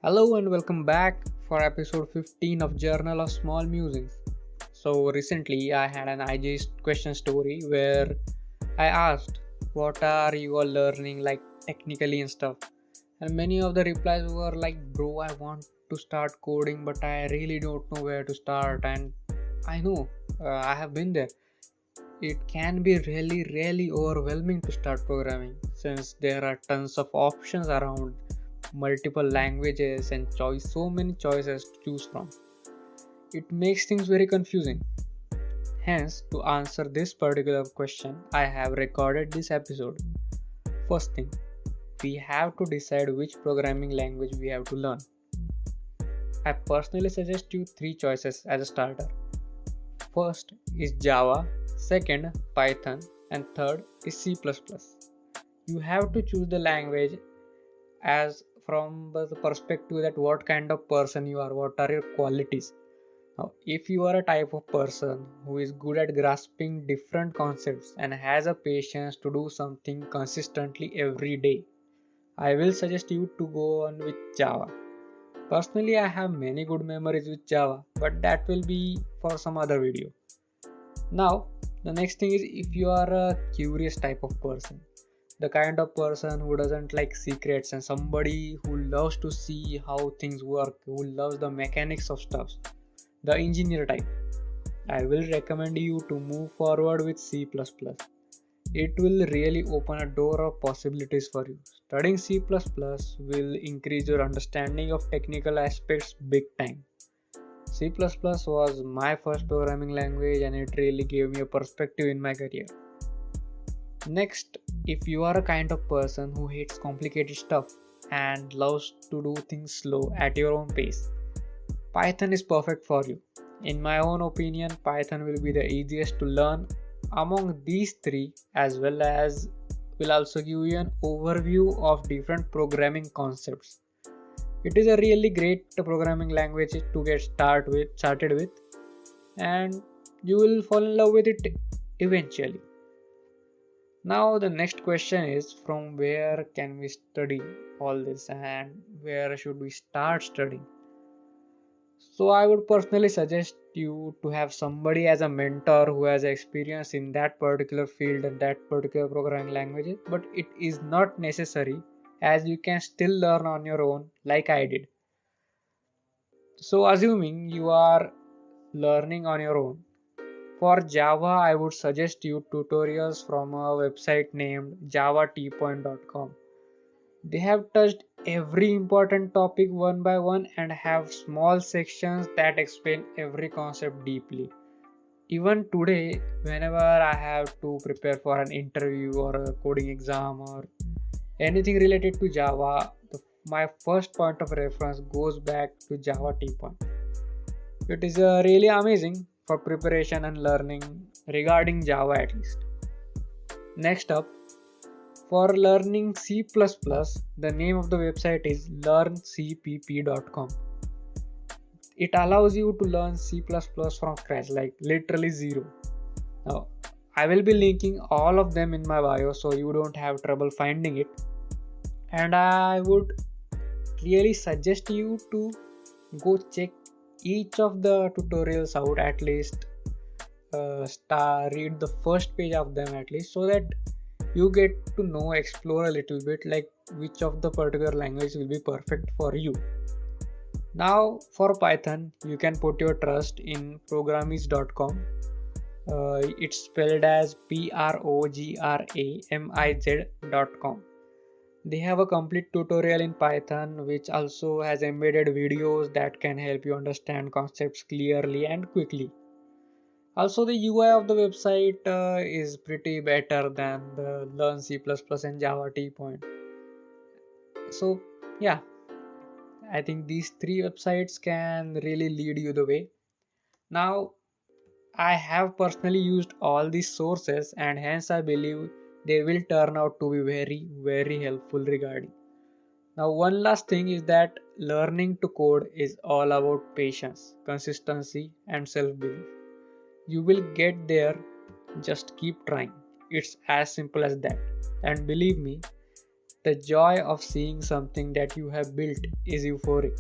Hello and welcome back for episode 15 of Journal of Small Musings. So recently I had an IG question story where I asked what are you all learning like technically and stuff, and many of the replies were like, bro, I want to start coding but I really don't know where to start. And I know, I have been there. It can be really overwhelming to start programming since there are tons of options around, multiple languages and so many choices to choose from. It makes things very confusing. Hence, to answer this particular question, I have recorded this episode. First thing, we have to decide which programming language we have to learn. I personally suggest you three choices as a starter. First is Java, second Python, and third is C++. You have to choose the language as from the perspective that what kind of person you are, what are your qualities. Now, if you are a type of person who is good at grasping different concepts and has a patience to do something consistently every day, I will suggest you to go on with Java. Personally, I have many good memories with Java, but that will be for some other video. Now, the next thing is if you are a curious type of person, the kind of person who doesn't like secrets and somebody who loves to see how things work, who loves the mechanics of stuff, the engineer type, I will recommend you to move forward with C++. It will really open a door of possibilities for you. Studying C++ will increase your understanding of technical aspects big time. C++ was my first programming language and it really gave me a perspective in my career. Next, if you are a kind of person who hates complicated stuff and loves to do things slow at your own pace, Python is perfect for you. In my own opinion, Python will be the easiest to learn among these three, as well as will also give you an overview of different programming concepts. It is a really great programming language to get started with, and you will fall in love with it eventually. Now the next question is, from where can we study all this and where should we start studying? So I would personally suggest you to have somebody as a mentor who has experience in that particular field and that particular programming language, but it is not necessary as you can still learn on your own like I did. So assuming you are learning on your own, for Java I would suggest you tutorials from a website named javatpoint.com. They have touched every important topic one by one and have small sections that explain every concept deeply. Even today, whenever I have to prepare for an interview or a coding exam or anything related to Java, my first point of reference goes back to Java T point. It is really amazing for preparation and learning regarding Java at least. Next up, for learning C++, the name of the website is learncpp.com. It allows you to learn C++ from scratch, like literally zero. Now, I will be linking all of them in my bio so you don't have trouble finding it. And I would really suggest you to go check each of the tutorials out, at least read the first page of them at least, so that you get to know, explore a little bit like which of the particular language will be perfect for you. Now for Python, you can put your trust in programiz.com. It's spelled as programiz.com. They have a complete tutorial in Python which also has embedded videos that can help you understand concepts clearly and quickly. Also, the UI of the website is pretty better than the Learn C++ and Java T point. So, yeah, I think these three websites can really lead you the way. Now, I have personally used all these sources and hence I believe they will turn out to be very helpful regarding. Now, one last thing is that learning to code is all about patience, consistency, and self belief. You will get there, just keep trying. It's as simple as that. And believe me, The joy of seeing something that you have built is euphoric.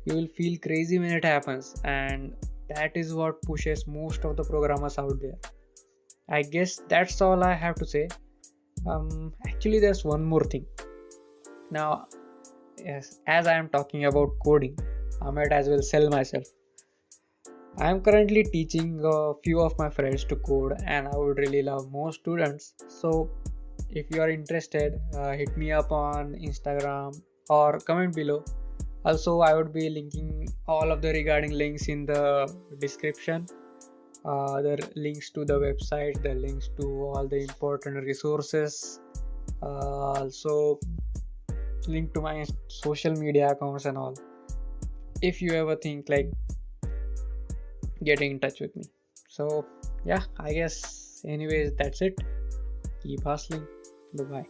You will feel crazy when it happens, and that is what pushes most of the programmers out there. I guess that's all I have to say. Actually, there's one more thing. Now, yes, as I am talking about coding, I might as well sell myself. I am currently teaching a few of my friends to code, and I would really love more students. So, if you are interested, hit me up on Instagram or comment below. Also, I would be linking all of the regarding links in the description. The links to the website, the links to all the important resources, also link to my social media accounts and all. If you ever think like getting in touch with me. So yeah, I guess anyways that's it. Keep hustling. Bye bye.